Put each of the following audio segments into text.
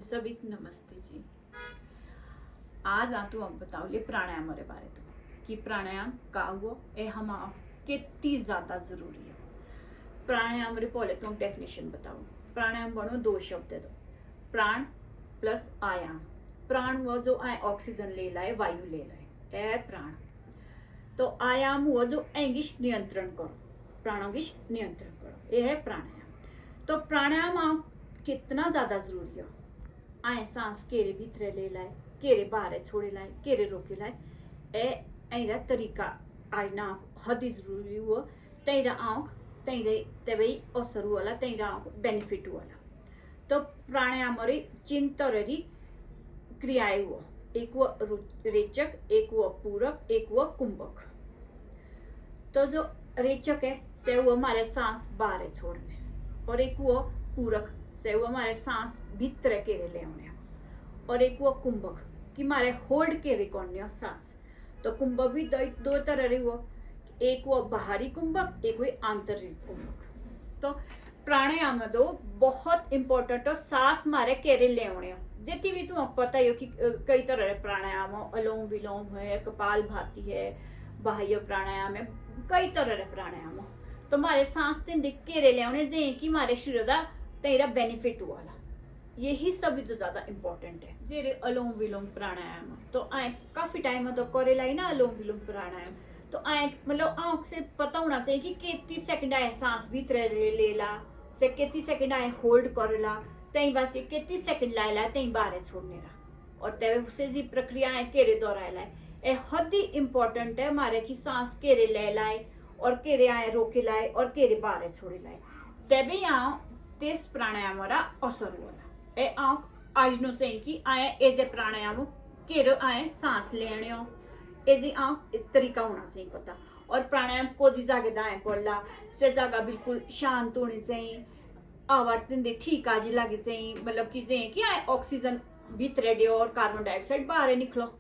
सभी नमस्ते जी। आज आ तू अब बताओ ले प्राणायाम रे बारे तो कि प्राणायाम का हुआ ए हम कितनी ज्यादा जरूरी है। प्राणायाम रे पहले तो डेफिनेशन बताओ। प्राणायाम बनो दो शब्द है तो प्राण प्लस आयाम। प्राण वो जो आए ऑक्सीजन ले लाए वायु ले लाए ए प्राण। तो आयाम हुआ जो एंगिश नियंत्रण करो प्राणोगिश नियंत्रण करो ये है प्राणायाम। तो प्राणायाम कितना ज्यादा जरूरी है। आए सांस केरे भीतरे ले लाए केरे बाहर छोड़े लाए केरे रोके लाए ए ऐरा तरीका आज ना हदी जरूरी हुआ तेरा आंख तेरे तभी असर वाला तेरा आंख बेनिफिट वाला। तो प्राणायाम रे चिंतरी क्रियाएं हुआ एक वो रेचक एक वो पूरक एक वो कुंभक। तो जो रेचक है से वो हमारे सांस बाहर छोड़ने और एक वो पूरक से वो हमारे सांस भीतर के ले आने और एक वो कुंभक कि मारे होल्ड के रिकॉर्ड सांस। तो कुंभक भी दो तरह रही वो एक वो बाहरी कुंभक एक वो आंतरिक कुंभक। तो प्राणायाम दो बहुत इंपॉर्टेंट है सांस मारे केरे ले आने जितनी भी तुम पता ही हो कि कई तरह के प्राणायाम हो अलोम विलोम है कपाल भाती है बाह्य प्राणायाम है कई तरह के प्राणायाम हो। तो मारे सांस तीन दिख केरे ले आने जे कि मारे शरीर दा तेरा बेनिफिट वाला यही सभी तो ज्यादा इंपॉर्टेंट है। जेरे अलोम विलोम प्राणायाम तो आए काफी टाइम तो करेला ही ना अलोम विलोम प्राणायाम। तो आए मतलब आंख से पता होना चाहिए कि कितनी सेकंड आए सांस भीतर लेला से कितनी सेकंड आए होल्ड करेला तई बस कितनी सेकंड लाएला तई बाहर छोड़ने ला और तब से जी प्रक्रिया है केरे दोहराएला ए हद ही इंपॉर्टेंट है हमारे की सांस केरे ले लाए और केरे आए रोके लाए और केरे बाहर छोड़े लाए तभी यहाँ तेज प्राणायाम असर वाला ए आंख आज नो चाहिए कि आए एजे प्राणायाम केरो आए सांस लेने एजे आंख तरीका होना चाहिए पता। और प्राणायाम को दी जागे दाए कोला से जगह बिल्कुल शांत होनी चाहिए आवाज दिन ठीक आज लगे चाहिए मतलब कि आए ऑक्सीजन भीतर दियो और कार्बन डाइऑक्साइड बाहर निकलो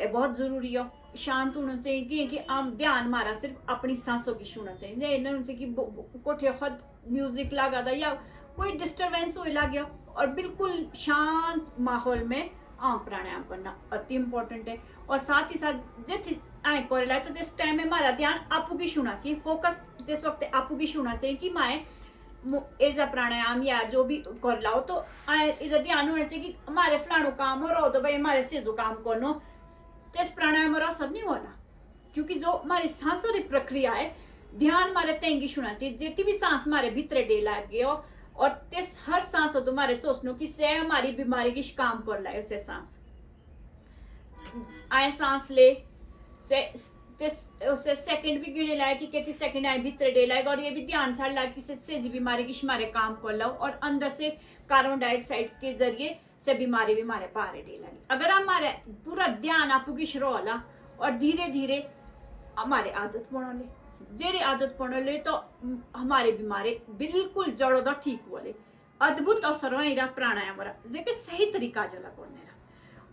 बहुत जरूरी है। शांत होना चाहिए कि आम ध्यान हमारा सिर्फ अपनी सांसों की होना चाहिए कि कोठे हद म्यूजिक लगा था या कोई डिस्टरबेंस हो गया और बिल्कुल शांत माहौल में आंख प्राणायाम करना अति इम्पोर्टेंट है। और साथ ही साथ जिस आए करेला तो जिस टाइम में हमारा ध्यान आपू की होना चाहिए फोकस जिस वक्त आपू की होना चाहिए कि माए एजा प्राणायाम या जो भी कर लाओ तो इधर ध्यान होना चाहिए कि हमारे फलानो काम हो रहा हो तो भाई हमारे से जो काम करनो तेज प्राणायाम असर नहीं होना क्योंकि जो हमारी सांसों की प्रक्रिया है ध्यान हमारे तेंगी होना चाहिए जितनी भी सांस हमारे भीतर डे लगे हो और तेज हर सांस हो तुम्हारे सोचनो कि से हमारी बीमारी की काम कर लाए उसे सांस आए सांस ले से सेकंड भी गिने लाए कि कितनी सेकंड आए भीतर डे लाएगा और ये भी ध्यान छाड़ ला कि से बीमारी की हमारे काम कर लो और अंदर से कार्बन डाइऑक्साइड के जरिए से बीमारी भी हमारे पारे डे लगी। अगर हमारे पूरा ध्यान आपू की शुरू होला और धीरे धीरे हमारे आदत बना ले जेरी आदत पड़ ले तो हमारे बीमारी बिल्कुल जड़ो दा ठीक वाले अद्भुत असर है प्राणायाम जेके सही तरीका जला करने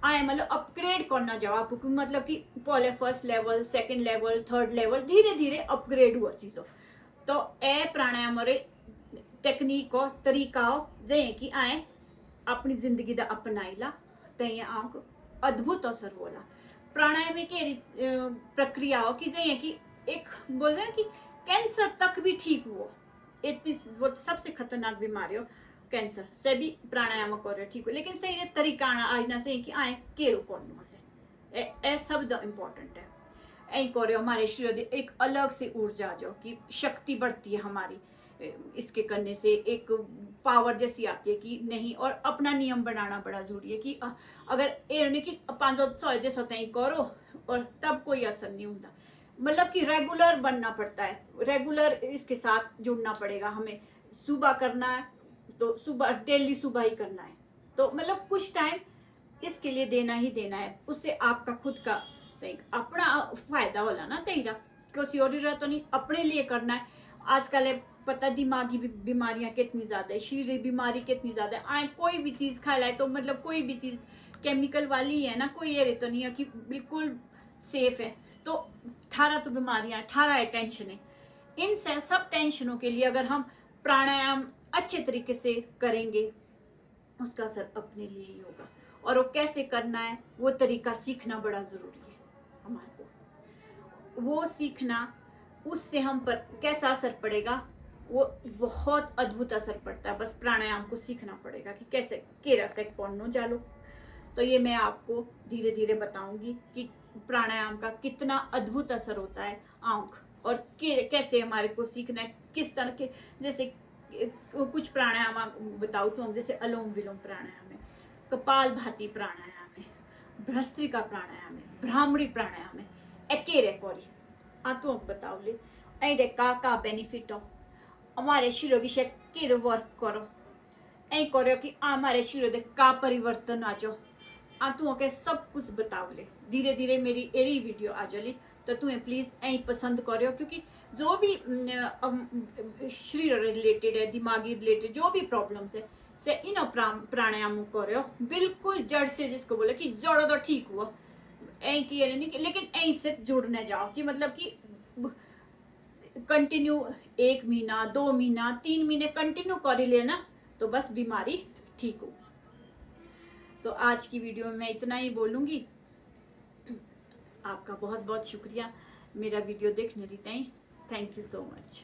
आए मतलब अपग्रेड करना जवाब मतलब कि पहले first level second level third level धीरे धीरे अपग्रेड हुआ चीजों। तो ए प्राणायाम टेक्निक हो तरीका हो जे कि आए अपनी जिंदगी दा अपनाईला ते आंख अद्भुत असर होला। प्राणायाम एक प्रक्रिया हो कि जे कि एक बोल रहे कि कैंसर तक भी ठीक हुआ इतनी सबसे खतरनाक बीमारी हो कैंसर से भी प्राणायाम कर ठीक हो लेकिन सही तरीका आना चाहिए कि आए केरो करने से ए सब इम्पोर्टेंट है ऐ करो हमारे शरीर एक अलग से ऊर्जा जो कि शक्ति बढ़ती है हमारी इसके करने से एक पावर जैसी आती है कि नहीं। और अपना नियम बनाना बड़ा जरूरी है कि अगर ये कि 500 करो और तब कोई असर नहीं होता मतलब कि रेगुलर बनना पड़ता है रेगुलर इसके साथ जुड़ना पड़ेगा हमें सुबह करना है तो सुबह डेली सुबह ही करना है तो मतलब कुछ टाइम इसके लिए देना ही देना है उससे आपका खुद का अपना फायदा होला ना तेरा किसी और तो नहीं अपने लिए करना है। आजकल पता दिमागी बीमारियां कितनी ज्यादा है शरीर बीमारी कितनी ज्यादा है कोई भी चीज खा लाए तो मतलब कोई भी चीज केमिकल वाली है ना कोई ये तो नहीं है कि बिल्कुल सेफ है। तो 18 तो बीमारियां 18 टेंशन है इन सब टेंशनों के लिए अगर हम प्राणायाम अच्छे तरीके से करेंगे उसका असर अपने लिए ही होगा। और वो कैसे करना है वो तरीका सीखना बड़ा जरूरी है हमारे को। वो सीखना, उससे हम पर कैसा असर पड़ेगा, वो बहुत अद्भुत असर पड़ता है। बस प्राणायाम को सीखना पड़ेगा कि कैसे केरा से पढ़नो चालो। तो ये मैं आपको धीरे धीरे बताऊंगी कि प्राणायाम का कितना अद्भुत असर होता है आंख, और कैसे हमारे को सीखना है, किस तरह के, जैसे कुछ प्राणायाम बताऊँ तो, जैसे अलोम विलोम प्राणायाम है, कपाल भाती प्राणायाम है, भ्रस्त्रिका प्राणायाम है, भ्रामरी प्राणायाम है, एकेरे कोरी आ तो बताओ ले ऐ का बेनिफिट हो हमारे शरीर की शक्ति वर्क करो ऐ करो कि हमारे शरीर दे का परिवर्तन आ जाओ आ तू के सब कुछ बताव ले। धीरे धीरे मेरी एरी वीडियो आ जली तो तुम्हें प्लीज ऐ पसंद करो, क्योंकि जो भी शरीर रिलेटेड है, दिमागी रिलेटेड जो भी प्रॉब्लम्स है से इन प्राणायाम करो बिल्कुल जड़ से, जिसको बोले कि जड़ तो ठीक हुआ ऐ की नहीं, लेकिन ऐ से जुड़ने जाओ कि मतलब कि कंटिन्यू 1 महीना 2 महीना 3 महीने कंटिन्यू कर लेना तो बस बीमारी ठीक होगी। तो आज की वीडियो में मैं इतना ही बोलूंगी। आपका बहुत बहुत शुक्रिया मेरा वीडियो देखने दी। Thank you so much.